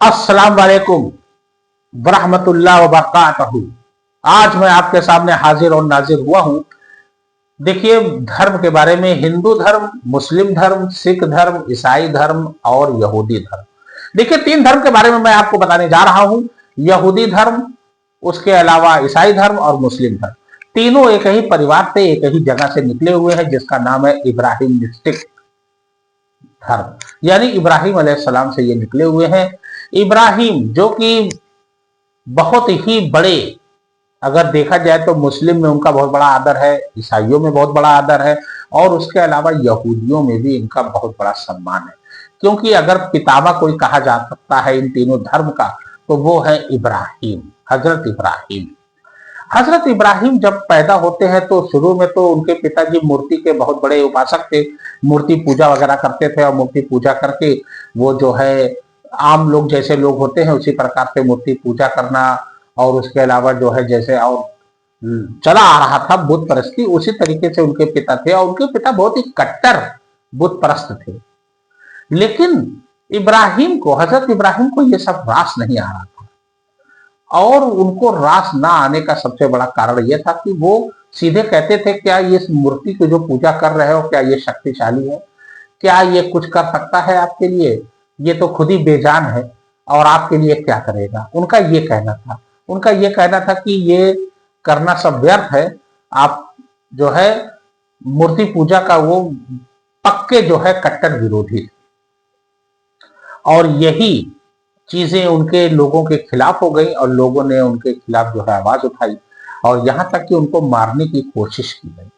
अस्सलाम वालेकुम वरहमतुल्लाह वबरकातहू। आज मैं आपके सामने हाजिर और नाजिर हुआ हूं। देखिए, धर्म के बारे में हिंदू धर्म, मुस्लिम धर्म, सिख धर्म, ईसाई धर्म और यहूदी धर्म। देखिए, तीन धर्म के बारे में मैं आपको बताने जा रहा हूं। यहूदी धर्म, उसके अलावा ईसाई धर्म और मुस्लिम धर्म, तीनों एक ही परिवार से, एक ही जगह से निकले हुए हैं, जिसका नाम है इब्राहिमिस्टिक धर्म। यानी इब्राहिम अलैहिस्सलाम से ये निकले हुए हैं। इब्राहिम जो कि बहुत ही बड़े, अगर देखा जाए तो मुस्लिम में उनका बहुत बड़ा आदर है, ईसाइयों में बहुत बड़ा आदर है और उसके अलावा यहूदियों में भी इनका बहुत बड़ा सम्मान है। क्योंकि अगर पितामह कोई कहा जा सकता है इन तीनों धर्म का, तो वो है इब्राहिम, हजरत इब्राहिम। हजरत इब्राहिम जब पैदा होते हैं तो शुरू में तो उनके पिताजी मूर्ति के बहुत बड़े उपासक थे, मूर्ति पूजा वगैरह करते थे और मूर्ति पूजा करके वो जो है आम लोग जैसे लोग होते हैं उसी प्रकार से मूर्ति पूजा करना, और उसके अलावा जो है जैसे और चला आ रहा था बुत परस्ती, उसी तरीके से उनके पिता थे और उनके पिता बहुत ही कट्टर बुत परस्त थे। लेकिन इब्राहिम को, हजरत इब्राहिम को ये सब रास नहीं आ रहा था। और उनको रास ना आने का सबसे बड़ा कारण यह था कि वो सीधे कहते थे, क्या ये मूर्ति की जो पूजा कर रहे हो, क्या ये शक्तिशाली है? क्या ये कुछ कर सकता है आपके लिए? ये तो खुद ही बेजान है और आपके लिए क्या करेगा? उनका ये कहना था। उनका ये कहना था कि ये करना सब व्यर्थ है। आप जो है मूर्ति पूजा का वो पक्के जो है कट्टर विरोधी थे। और यही चीजें उनके लोगों के खिलाफ हो गई और लोगों ने उनके खिलाफ जो है आवाज उठाई और यहां तक कि उनको मारने की कोशिश की गई।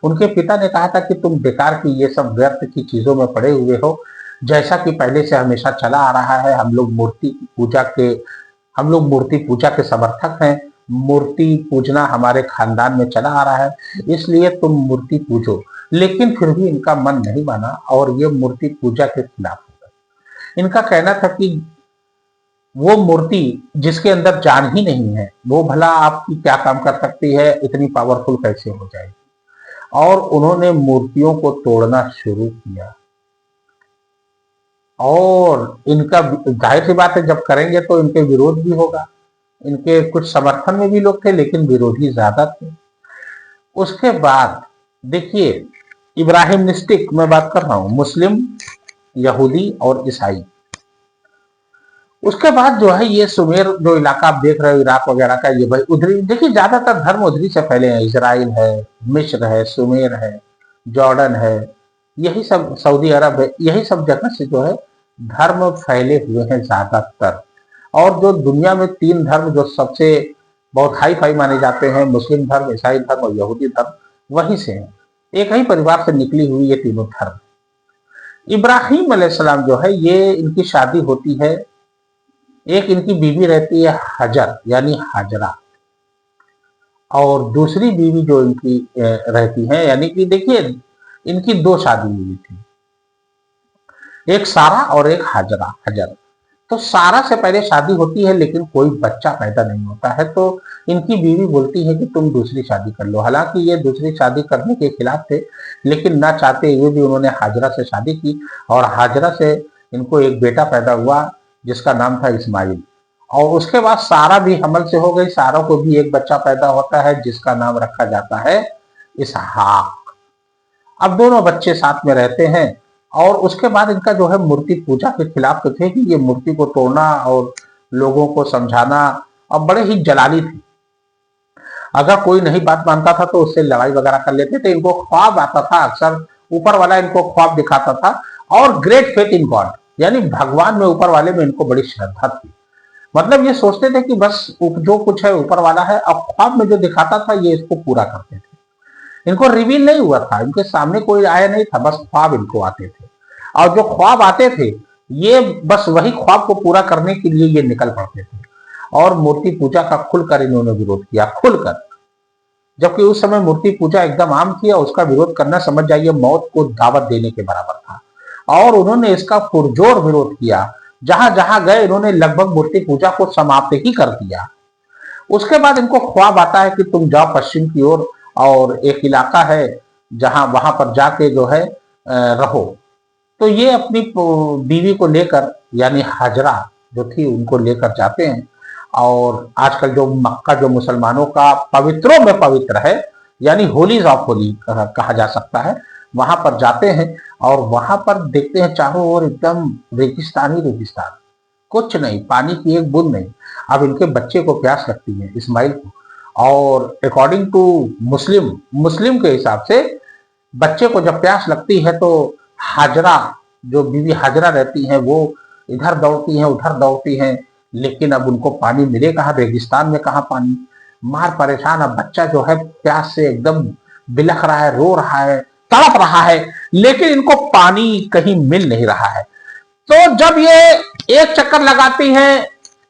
उनके पिता ने कहा था कि तुम बेकार की ये सब व्यर्थ की चीजों में पड़े हुए हो, जैसा कि पहले से हमेशा चला आ रहा है। हम लोग मूर्ति पूजा के समर्थक हैं। मूर्ति पूजना हमारे खानदान में चला आ रहा है, इसलिए तुम मूर्ति पूजो। लेकिन फिर भी इनका मन नहीं माना और ये मूर्ति पूजा के खिलाफ हो गए। इनका कहना था कि वो मूर्ति जिसके अंदर जान ही नहीं है, वो भला आपकी क्या काम कर सकती है, इतनी पावरफुल कैसे हो जाएगी? और उन्होंने मूर्तियों को तोड़ना शुरू किया। और इनका जाहिर सी बात है, जब करेंगे तो इनके विरोध भी होगा। इनके कुछ समर्थन में भी लोग थे, लेकिन विरोधी ज्यादा थे। उसके बाद देखिए, इब्राहिमिस्टिक मैं बात कर रहा हूं, मुस्लिम, यहूदी और ईसाई। उसके बाद जो है ये सुमेर जो इलाका आप देख रहे हो, इराक वगैरह का, ये भाई उधरी देखिए, ज्यादातर धर्म उधरी से फैले हैं। इजराइल है, मिस्र है, सुमेर है, जॉर्डन है, यही सब, सऊदी अरब है, यही सब जगह से जो है धर्म फैले हुए हैं ज्यादातर। और जो दुनिया में तीन धर्म जो सबसे बहुत हाई फाई माने जाते हैं, मुस्लिम धर्म, ईसाई धर्म और यहूदी धर्म, वहीं से है। एक ही परिवार से निकली हुई ये तीनों धर्म। इब्राहिम अलैहिस्सलाम जो है, ये इनकी शादी होती है, एक इनकी बीवी रहती है हजर यानी हाजरा, और दूसरी बीवी जो इनकी रहती है, यानी कि देखिए इनकी दो शादी हुई थी, एक सारा और एक हाजरा, हजर। तो सारा से पहले शादी होती है लेकिन कोई बच्चा पैदा नहीं होता है, तो इनकी बीवी बोलती है कि तुम दूसरी शादी कर लो। हालांकि ये दूसरी शादी करने के खिलाफ थे, लेकिन ना चाहते हुए भी उन्होंने हाजरा से शादी की और हाजरा से इनको एक बेटा पैदा हुआ जिसका नाम था इस्माइल। और उसके बाद सारा भी हमल से हो गई, सारा को भी एक बच्चा पैदा होता है जिसका नाम रखा जाता है इसहाक। अब दोनों बच्चे साथ में रहते हैं। और उसके बाद इनका जो है मूर्ति पूजा के खिलाफ तो थे कि ये मूर्ति को तोड़ना और लोगों को समझाना, और बड़े ही जलाली थे। अगर कोई नहीं बात मानता था तो उससे लड़ाई वगैरह कर लेते थे। इनको ख्वाब आता था, अक्सर ऊपर वाला इनको ख्वाब दिखाता था। और ग्रेट फेथ इन गॉड, यानी भगवान में, ऊपर वाले में इनको बड़ी श्रद्धा थी। मतलब ये सोचते थे कि बस जो कुछ है ऊपर वाला है, अब ख्वाब में जो दिखाता था ये इसको पूरा करते थे। इनको रिवील नहीं हुआ था, इनके सामने कोई आया नहीं था, बस ख्वाब इनको आते थे। और जो ख्वाब आते थे ये बस वही ख्वाब को पूरा करने के लिए ये निकल पड़ते थे। और मूर्ति पूजा का खुलकर इन्होंने विरोध किया, खुलकर। जबकि उस समय मूर्ति पूजा एकदम आम थी और उसका विरोध करना समझ जाइए मौत को दावत देने के बराबर था। और उन्होंने इसका पुरजोर विरोध किया। जहां जहां गए इन्होंने लगभग मूर्ति पूजा को समाप्त ही कर दिया। उसके बाद इनको ख्वाब आता है कि तुम जाओ पश्चिम की ओर, और एक इलाका है जहां, वहां पर जाके जो है रहो। तो ये अपनी बीवी को लेकर, यानी हाजरा, जो थी उनको लेकर जाते हैं। और आजकल जो मक्का जो मुसलमानों का पवित्रों में पवित्र है, यानी होलीज ऑफ होली कहा जा सकता है, वहां पर जाते हैं और वहां पर देखते हैं चारों ओर एकदम रेगिस्तान ही रेगिस्तान, कुछ नहीं, पानी की एक बूंद नहीं। अब इनके बच्चे को प्यास लगती है, इस्माइल को, और अकॉर्डिंग टू मुस्लिम मुस्लिम के हिसाब से बच्चे को जब प्यास लगती है तो हाजरा, जो बीवी हाजरा रहती हैं, वो इधर दौड़ती हैं उधर दौड़ती हैं, लेकिन अब उनको पानी मिले कहाँ, रेगिस्तान में कहाँ पानी, मार परेशान। अब बच्चा जो है प्यास से एकदम बिलख रहा है, रो रहा है, तड़प रहा है, लेकिन इनको पानी कहीं मिल नहीं रहा है। तो जब ये एक चक्कर लगाती हैं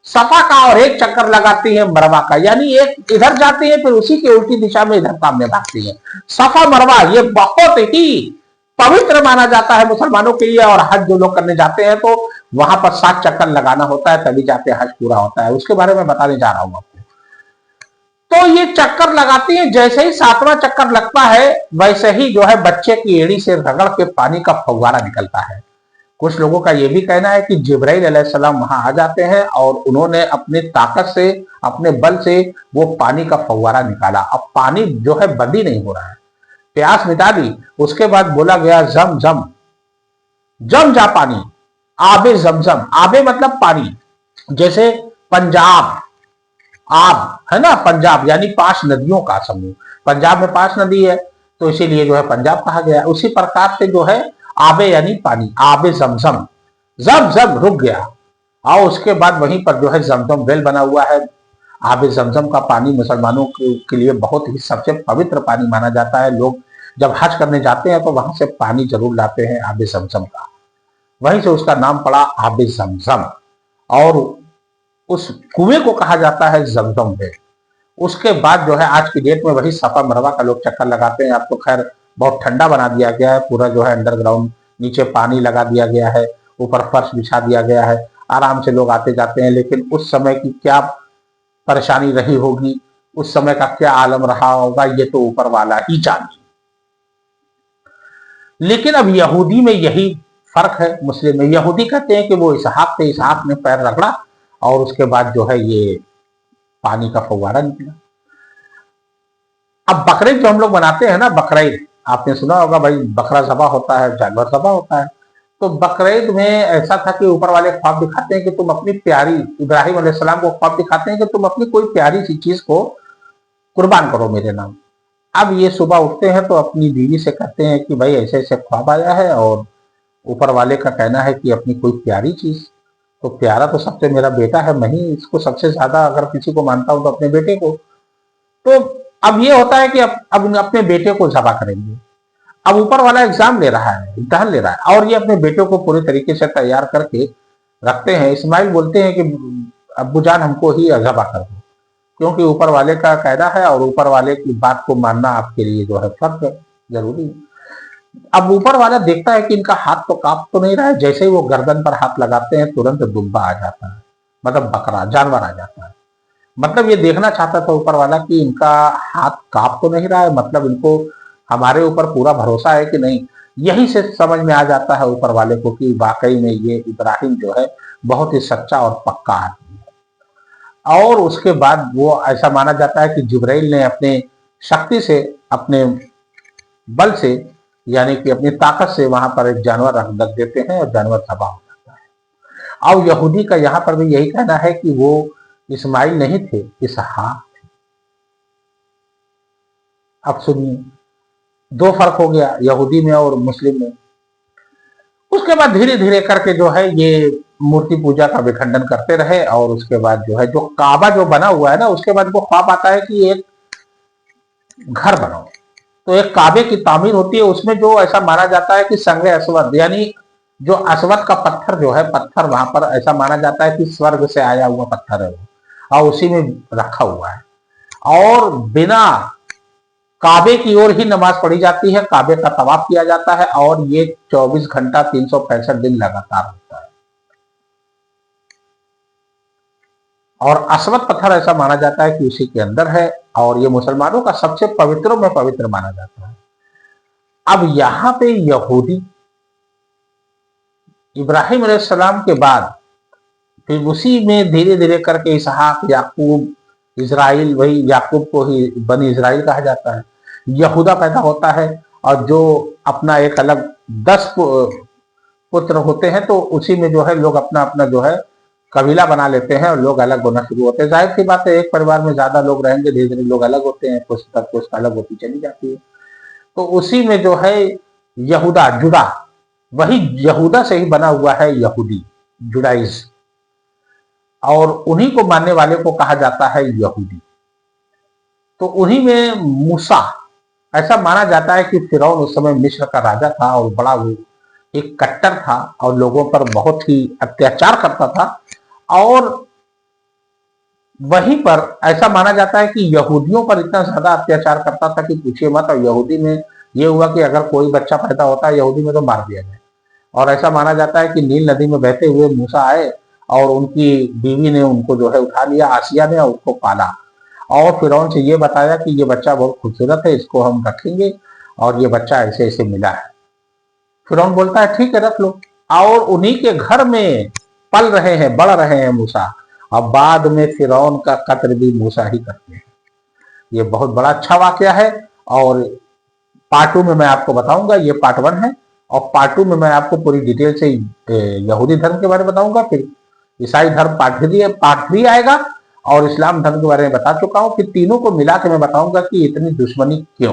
सफा का और एक चक्कर लगाती हैं मरवा का, यानी एक इधर जाती है फिर उसी की उल्टी दिशा में इधर सामने भागती है। सफा मरवा ये बहुत ही पवित्र माना जाता है मुसलमानों के लिए, और हज जो लोग करने जाते हैं तो वहां पर 7 चक्कर लगाना होता है, तभी जाके हज पूरा होता है। उसके बारे में बताने जा रहा हूं आपको। तो ये चक्कर लगाती है, जैसे ही 7वां चक्कर लगता है वैसे ही जो है बच्चे की एड़ी से रगड़ के पानी का फव्वारा निकलता है। कुछ लोगों का यह भी कहना है कि जिब्राइल अलैहिस्सलाम वहां आ जाते हैं और उन्होंने अपनी ताकत से, अपने बल से वो पानी का फव्वारा निकाला। अब पानी जो है बंद ही नहीं हो रहा है, प्यास मिटा दी। उसके बाद बोला गया जम जम, जम जा पानी, आबे जमजम, आबे मतलब पानी, जैसे पंजाब आब है ना, पंजाब यानी 5 नदियों का समूह, पंजाब में 5 नदी है तो इसीलिए जो है पंजाब कहा गया। उसी प्रकार से जो है आबे यानी पानी, आबे जमजम, जब जब रुक गया। और उसके बाद वहीं पर जो है जमजम वेल बना हुआ है। आबे जमजम का पानी मुसलमानों के लिए बहुत ही सबसे पवित्र पानी माना जाता है। लोग जब हज करने जाते हैं तो वहां से पानी जरूर लाते हैं आबे जमजम का, वहीं से उसका नाम पड़ा आबे जमजम। और उस कुएं को कहा जाता है जमजम वेल। उसके बाद जो है आज की डेट में वही सफा मरवा का लोग चक्कर लगाते हैं। अब तो खैर बहुत ठंडा बना दिया गया है, पूरा जो है अंडरग्राउंड नीचे पानी लगा दिया गया है, ऊपर फर्श बिछा दिया गया है, आराम से लोग आते जाते हैं। लेकिन उस समय की क्या परेशानी रही होगी, उस समय का क्या आलम रहा होगा, ये तो ऊपर वाला ही जाने। लेकिन अब यहूदी में यही फर्क है मुस्लिम में। यहूदी कहते हैं कि वो इसहाक थे, इसहाक ने पैर रगड़ा और उसके बाद जो है ये पानी का फव्वारा निकला। अब बकरीद जो हम लोग बनाते हैं ना, बकरीद आपने सुना होगा भाई, बकरा ज़बा होता है, जानवर ज़बा होता है। तो बकरीद में ऐसा था कि ऊपर वाले ख्वाब दिखाते हैं कि तुम अपनी प्यारी, इब्राहिम अलैहिस्सलाम को ख्वाब दिखाते हैं कि तुम अपनी कोई प्यारी सी चीज को कुर्बान करो मेरे नाम। अब ये सुबह उठते हैं तो अपनी बीवी से कहते हैं कि भाई ऐसे ऐसे ख्वाब आया है और ऊपर वाले का कहना है कि अपनी कोई प्यारी चीज। तो प्यारा तो सबसे मेरा बेटा है, मैं ही इसको सबसे ज्यादा अगर किसी को मानता हूं तो अपने बेटे को। तो अब ये होता है कि अब अपने बेटे को ज़बा करेंगे। अब ऊपर वाला एग्जाम ले रहा है, इम्तहान ले रहा है, और ये अपने बेटे को पूरे तरीके से तैयार करके रखते हैं। इस्माइल बोलते हैं कि अब्बू जान हमको ही ज़बा कर दो, क्योंकि ऊपर वाले का कहना है और ऊपर वाले की बात को मानना आपके लिए जो है फर्क है, जरूरी है। अब ऊपर वाला देखता है कि इनका हाथ तो कांप तो नहीं रहा है, जैसे ही वो गर्दन पर हाथ लगाते हैं तुरंत दुब्बा आ जाता है, मतलब बकरा जानवर आ जाता है। मतलब ये देखना चाहता था ऊपर वाला कि इनका हाथ कांप तो नहीं रहा है, मतलब इनको हमारे ऊपर पूरा भरोसा है कि नहीं। यही से समझ में आ जाता है ऊपर वाले को कि वाकई में ये इब्राहिम जो है बहुत ही सच्चा और पक्का आदमी है। और उसके बाद वो ऐसा माना जाता है कि जिब्राइल ने अपने शक्ति से, अपने बल से, यानी कि अपनी ताकत से वहां पर एक जानवर रख देते हैं और जानवर तबाह हो जाता है। और यहूदी का यहाँ पर भी यही कहना है कि वो इस्माइल नहीं थे, इसहाक थे। अब सुनिए, 2 फर्क हो गया यहूदी में और मुस्लिम में। उसके बाद धीरे धीरे करके जो है ये मूर्ति पूजा का विखंडन करते रहे, और उसके बाद जो है जो काबा जो बना हुआ है ना, उसके बाद वो ख्वाब आता है कि एक घर बनाओ। तो एक काबे की तामीर होती है, उसमें जो ऐसा माना जाता है कि संगे अस्वद, यानी जो अस्वद का पत्थर जो है, पत्थर वहां पर ऐसा माना जाता है कि स्वर्ग से आया हुआ पत्थर है वो, और उसी में रखा हुआ है। और बिना काबे की ओर ही नमाज पढ़ी जाती है, काबे का तवाफ किया जाता है, और ये 24 घंटा 365 दिन लगातार होता है। और अस्वद पत्थर ऐसा माना जाता है कि उसी के अंदर है, और ये मुसलमानों का सबसे पवित्रों में पवित्र माना जाता है। अब यहां पे यहूदी इब्राहिम अलैहिस्सलाम के बाद फिर उसी में धीरे धीरे करके इसहाक, याकूब, इजराइल, वही याकूब को ही बनी इजराइल कहा जाता है, यहूदा पैदा होता है। और जो अपना एक अलग 10 पुत्र होते हैं, तो उसी में जो है लोग अपना अपना जो है कबीला बना लेते हैं और लोग अलग होना शुरू होते हैं। जाहिर सी बात है, एक परिवार में ज्यादा लोग रहेंगे, धीरे धीरे लोग अलग होते हैं, कुछ तक कुछ अलग होती चली जाती है। तो उसी में जो है यहूदा, जुड़ा, वही यहूदा से ही बना हुआ है यहूदी, जुडाइज, और उन्हीं को मानने वाले को कहा जाता है यहूदी। तो उन्हीं में मूसा, ऐसा माना जाता है कि फिरौन उस समय मिस्र का राजा था और बड़ा वो एक कट्टर था और लोगों पर बहुत ही अत्याचार करता था। और वहीं पर ऐसा माना जाता है कि यहूदियों पर इतना ज्यादा अत्याचार करता था कि पूछिए मत। और यहूदी में ये हुआ कि अगर कोई बच्चा पैदा होता है यहूदी में तो मार दिया गया। और ऐसा माना जाता है कि नील नदी में बहते हुए मूसा आए और उनकी बीवी ने उनको जो है उठा लिया, आसिया ने, और उसको पाला और फिरौन से ये बताया कि ये बच्चा बहुत खूबसूरत है, इसको हम रखेंगे और ये बच्चा ऐसे ऐसे मिला है। फिरौन बोलता है ठीक है रख लो। और उन्हीं के घर में पल रहे हैं, बढ़ रहे हैं मूसा। अब बाद में फिरौन का कत्ल भी मूसा ही करते हैं। ये बहुत बड़ा अच्छा वाकया है। और पार्ट 2 में मैं आपको बताऊंगा, ये पार्ट 1 है। और पार्ट 2 में मैं आपको पूरी डिटेल से यहूदी धर्म के बारे में बताऊंगा, फिर ईसाई धर्म पार्ट 3 आएगा, और इस्लाम धर्म के बारे में बता चुका हूं। फिर तीनों को मिला के मैं बताऊंगा कि इतनी दुश्मनी क्यों।